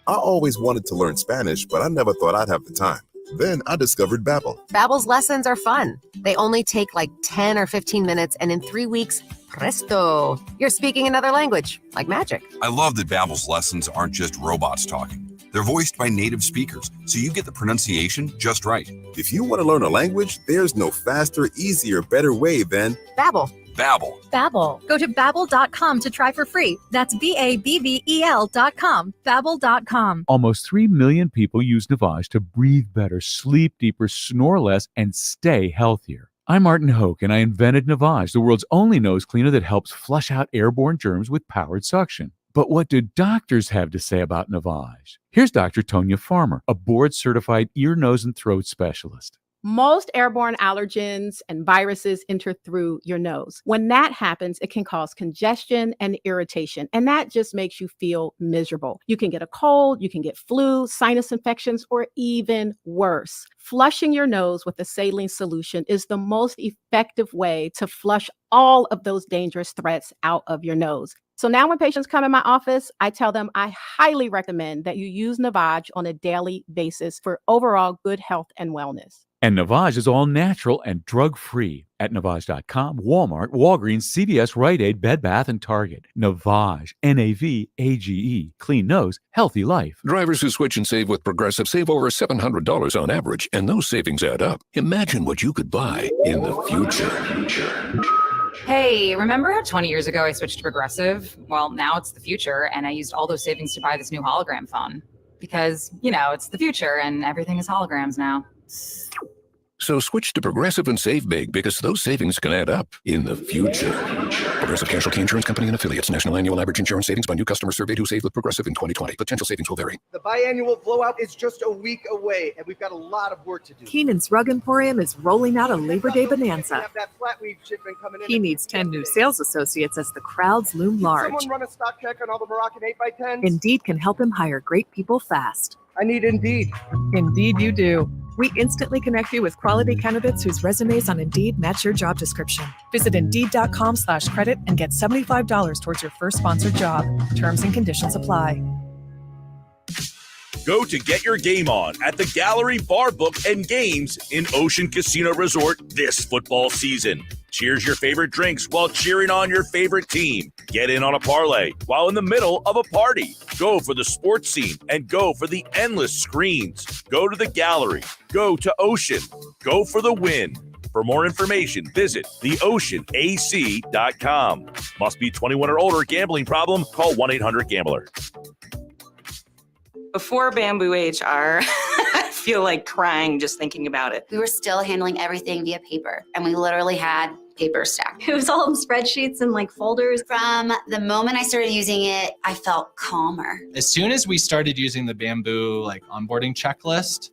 I always wanted to learn Spanish, but I never thought I'd have the time. Then I discovered Babbel. Babbel's lessons are fun. They only take like 10 or 15 minutes, and in 3 weeks, presto, you're speaking another language, like magic. I love that Babbel's lessons aren't just robots talking. They're voiced by native speakers, so you get the pronunciation just right. If you want to learn a language, there's no faster, easier, better way than Babbel. Babbel. Babbel. Go to Babbel.com to try for free. That's BABBEL.com. Babbel.com. Almost 3 million people use Navage to breathe better, sleep deeper, snore less, and stay healthier. I'm Martin Hoke, and I invented Navage, the world's only nose cleaner that helps flush out airborne germs with powered suction. But what do doctors have to say about Navage? Here's Dr. Tonya Farmer, a board-certified ear, nose, and throat specialist. Most airborne allergens and viruses enter through your nose. When that happens, it can cause congestion and irritation, and that just makes you feel miserable. You can get a cold, you can get flu, sinus infections, or even worse. Flushing your nose with a saline solution is the most effective way to flush all of those dangerous threats out of your nose. So now when patients come in my office, I tell them I highly recommend that you use Navage on a daily basis for overall good health and wellness. And Navage is all natural and drug-free at Navage.com, Walmart, Walgreens, CVS, Rite Aid, Bed Bath, and Target. Navage, N-A-V-A-G-E. Clean nose, healthy life. Drivers who switch and save with Progressive save over $700 on average, and those savings add up. Imagine what you could buy in the future. Hey, remember how 20 years ago I switched to Progressive? Well, now it's the future, and I used all those savings to buy this new hologram phone. Because, it's the future, and everything is holograms now. So switch to Progressive and save big, because those savings can add up in the future. Progressive Casualty Insurance Company and Affiliates. National annual average insurance savings by new customers surveyed who saved with Progressive in 2020. Potential savings will vary. The biannual blowout is just a week away, and we've got a lot of work to do. Keenan's Rug Emporium is rolling out a Labor Day bonanza. Have that flat weave shipment coming in. He needs 10 new sales associates as the crowds loom large. Someone run a stock check on all the Moroccan 8x10s? Indeed can help him hire great people fast. I need Indeed. Indeed you do. We instantly connect you with quality candidates whose resumes on Indeed match your job description. Visit Indeed.com/credit and get $75 towards your first sponsored job. Terms and conditions apply. Go to get your game on at the Gallery Bar Book and Games in Ocean Casino Resort this football season. Cheers your favorite drinks while cheering on your favorite team. Get in on a parlay while in the middle of a party. Go for the sports scene and go for the endless screens. Go to the Gallery. Go to Ocean. Go for the win. For more information, visit theoceanac.com. Must be 21 or older. Gambling problem? Call 1-800-GAMBLER. Before Bamboo HR, I feel like crying just thinking about it. We were still handling everything via paper, and we literally had paper stack. It was all in spreadsheets and folders. From the moment I started using it, I felt calmer. As soon as we started using the Bamboo onboarding checklist,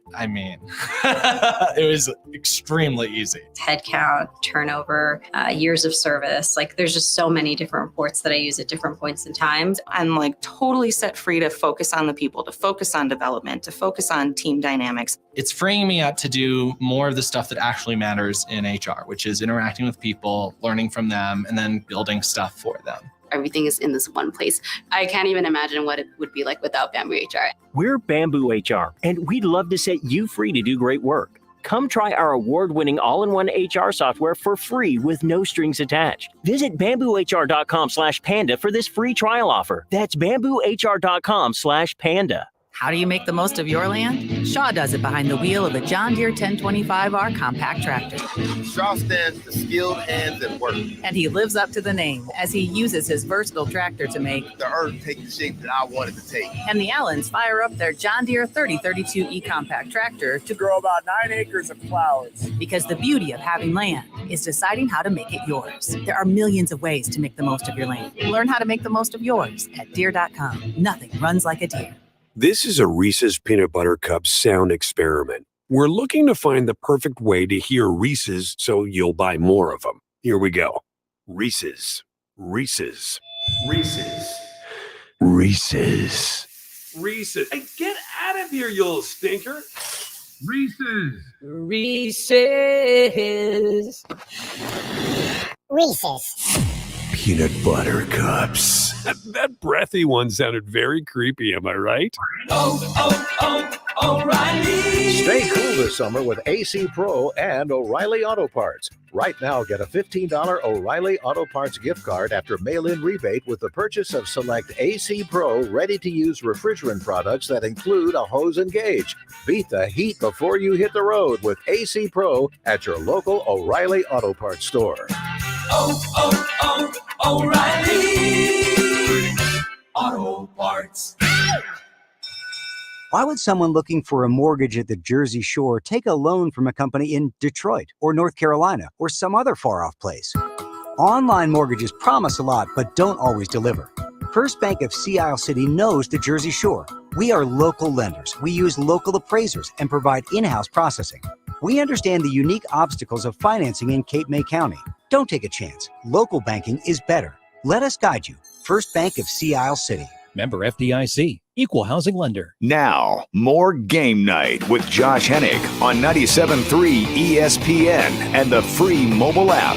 it was extremely easy. Headcount, turnover, years of service. There's just so many different reports that I use at different points in time. I'm totally set free to focus on the people, to focus on development, to focus on team dynamics. It's freeing me up to do more of the stuff that actually matters in HR, which is interacting with people, learning from them, and then building stuff for them. Everything is in this one place. I can't even imagine what it would be like without Bamboo HR. We're Bamboo HR, and we'd love to set you free to do great work. Come try our award-winning all-in-one HR software for free with no strings attached. Visit bamboohr.com/panda for this free trial offer. That's bamboohr.com/panda. How do you make the most of your land? Shaw does it behind the wheel of a John Deere 1025R compact tractor. Shaw stands for skilled hands at work. And he lives up to the name as he uses his versatile tractor to make the earth take the shape that I wanted to take. And the Allens fire up their John Deere 3032E compact tractor to grow about 9 acres of flowers. Because the beauty of having land is deciding how to make it yours. There are millions of ways to make the most of your land. Learn how to make the most of yours at Deere.com. Nothing runs like a Deere. This is a Reese's Peanut Butter Cup sound experiment. We're looking to find the perfect way to hear Reese's so you'll buy more of them. Here we go. Reese's, Reese's, Reese's, Reese's, Reese's. Hey, get out of here, you little stinker. Reese's. Reese's. Reese's. Peanut Butter Cups. That breathy one sounded very creepy, am I right? O'Reilly. Stay cool this summer with AC Pro and O'Reilly Auto Parts. Right now, get a $15 O'Reilly Auto Parts gift card after mail-in rebate with the purchase of select AC Pro ready-to-use refrigerant products that include a hose and gauge. Beat the heat before you hit the road with AC Pro at your local O'Reilly Auto Parts store. O'Reilly Auto Parts. Why would someone looking for a mortgage at the Jersey Shore take a loan from a company in Detroit or North Carolina or some other far-off place? Online mortgages promise a lot but don't always deliver. First Bank of Sea Isle City knows the Jersey Shore. We are local lenders. We use local appraisers and provide in-house processing. We understand the unique obstacles of financing in Cape May County. Don't take a chance. Local banking is better. Let us guide you. First Bank of Sea Isle City. Member FDIC, Equal Housing Lender. Now, more Game Night with Josh Hennig on 97.3 ESPN and the free mobile app.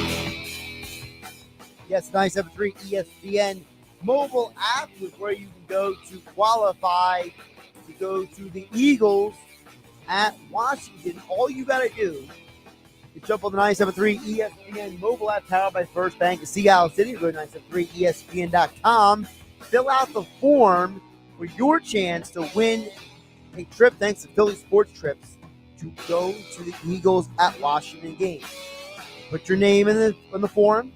Yes, 97.3 ESPN mobile app is where you can go to qualify to go to the Eagles at Washington. All you got to do is jump on the 97.3 ESPN mobile app powered by First Bank of Sea Isle City. Go to 97.3ESPN.com. Fill out the form for your chance to win a trip, thanks to Philly Sports Trips, to go to the Eagles at Washington game. Put your name in the form.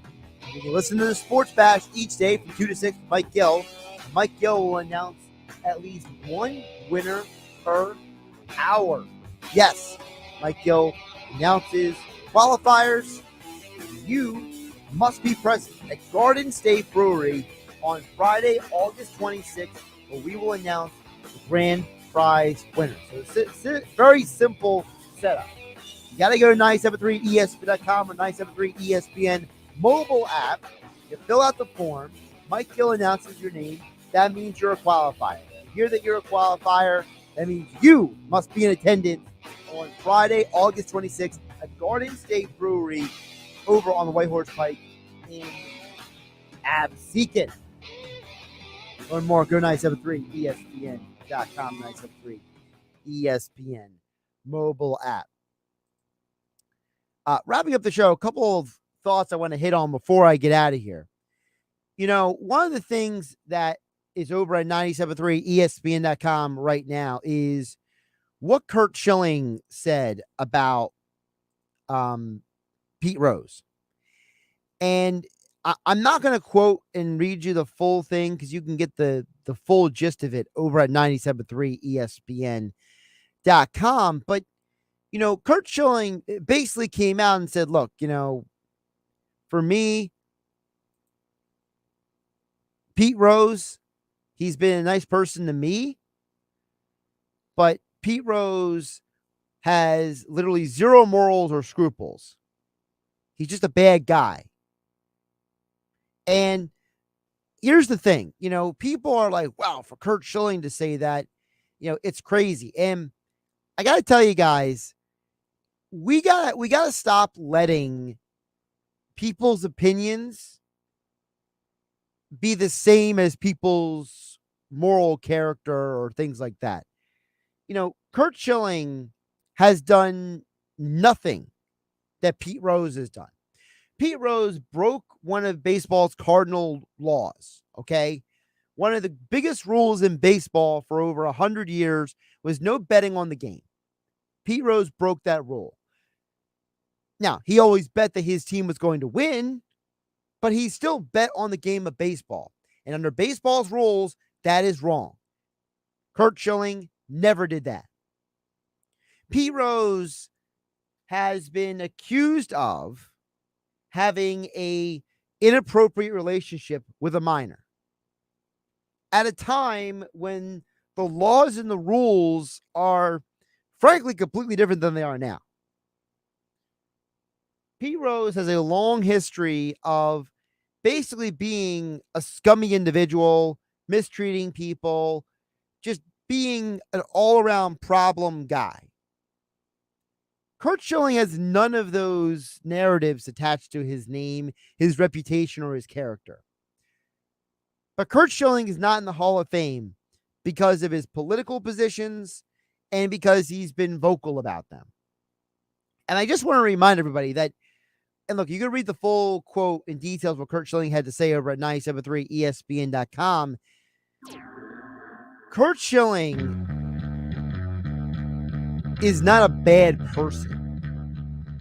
You can listen to the Sports Bash each day from 2 to 6 with Mike Gill. Mike Gill will announce at least one winner per hour. Yes, Mike Gill announces qualifiers. You must be present at Garden State Brewery on Friday, August 26th, where we will announce the grand prize winner. So it's a very simple setup. You got to go to 973ESPN.com or 973ESPN mobile app. You fill out the form. Mike Gill announces your name. That means you're a qualifier. You hear that you're a qualifier, that means you must be in attendance on Friday, August 26th at Garden State Brewery over on the White Horse Pike in Absecon. Learn more, go 973ESPN.com, 973ESPN mobile app. Wrapping up the show, a couple of thoughts I want to hit on before I get out of here. You know, one of the things that is over at 973ESPN.com right now is what Curt Schilling said about Pete Rose. And I'm not going to quote and read you the full thing because you can get the full gist of it over at 973ESPN.com. But, you know, Curt Schilling basically came out and said, look, you know, for me, Pete Rose, he's been a nice person to me, but Pete Rose has literally zero morals or scruples. He's just a bad guy. And here's the thing, you know, people are like, wow, for Curt Schilling to say that, you know, it's crazy. And I got to tell you guys, we got to stop letting people's opinions be the same as people's moral character or things like that. You know, Curt Schilling has done nothing that Pete Rose has done. Pete Rose broke one of baseball's cardinal laws, okay? One of the biggest rules in baseball for over 100 years was no betting on the game. Pete Rose broke that rule. Now, he always bet that his team was going to win, but he still bet on the game of baseball. And under baseball's rules, that is wrong. Curt Schilling never did that. Pete Rose has been accused of having a inappropriate relationship with a minor at a time when the laws and the rules are frankly completely different than they are now. Pete Rose has a long history of basically being a scummy individual, mistreating people, just being an all-around problem guy. Curt Schilling has none of those narratives attached to his name, his reputation, or his character. But Curt Schilling is not in the Hall of Fame because of his political positions and because he's been vocal about them. And I just want to remind everybody that, and look, you can read the full quote in details what Curt Schilling had to say over at 973ESPN.com. Curt Schilling is not a bad person.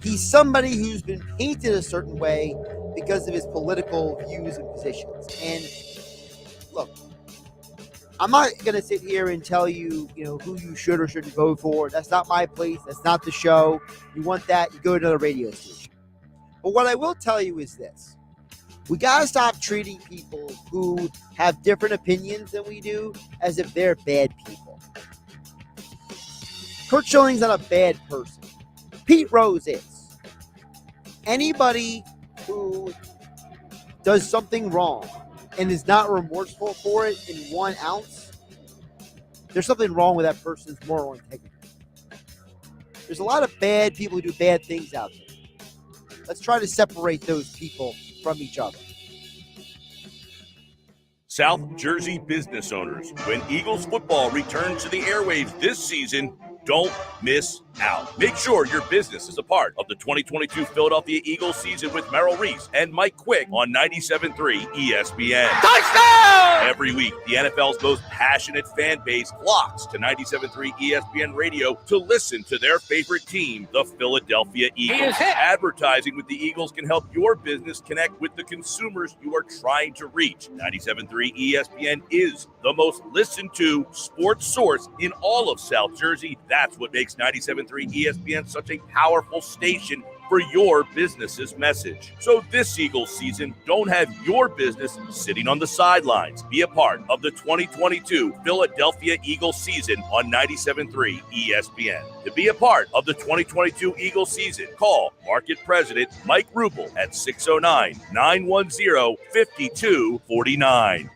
He's somebody who's been painted a certain way because of his political views and positions. And look, I'm not going to sit here and tell you, who you should or shouldn't vote for. That's not my place. That's not the show. You want that, you go to another radio station. But what I will tell you is this. We got to stop treating people who have different opinions than we do as if they're bad people. Curt Schilling's not a bad person. Pete Rose is. Anybody who does something wrong and is not remorseful for it in 1 ounce, there's something wrong with that person's moral integrity. There's a lot of bad people who do bad things out there. Let's try to separate those people from each other. South Jersey business owners, when Eagles football returns to the airwaves this season, don't miss out. Make sure your business is a part of the 2022 Philadelphia Eagles season with Merrill Reese and Mike Quick on 97.3 ESPN. Touchdown! Every week, the NFL's most passionate fan base flocks to 97.3 ESPN Radio to listen to their favorite team, the Philadelphia Eagles. Advertising with the Eagles can help your business connect with the consumers you are trying to reach. 97.3 ESPN is the most listened to sports source in all of South Jersey. That's what makes 97.3 ESPN such a powerful station for your business's message. So this Eagles season, don't have your business sitting on the sidelines. Be a part of the 2022 Philadelphia Eagles season on 97.3 ESPN. To be a part of the 2022 Eagles season, call Market President Mike Rubel at 609-910-5249.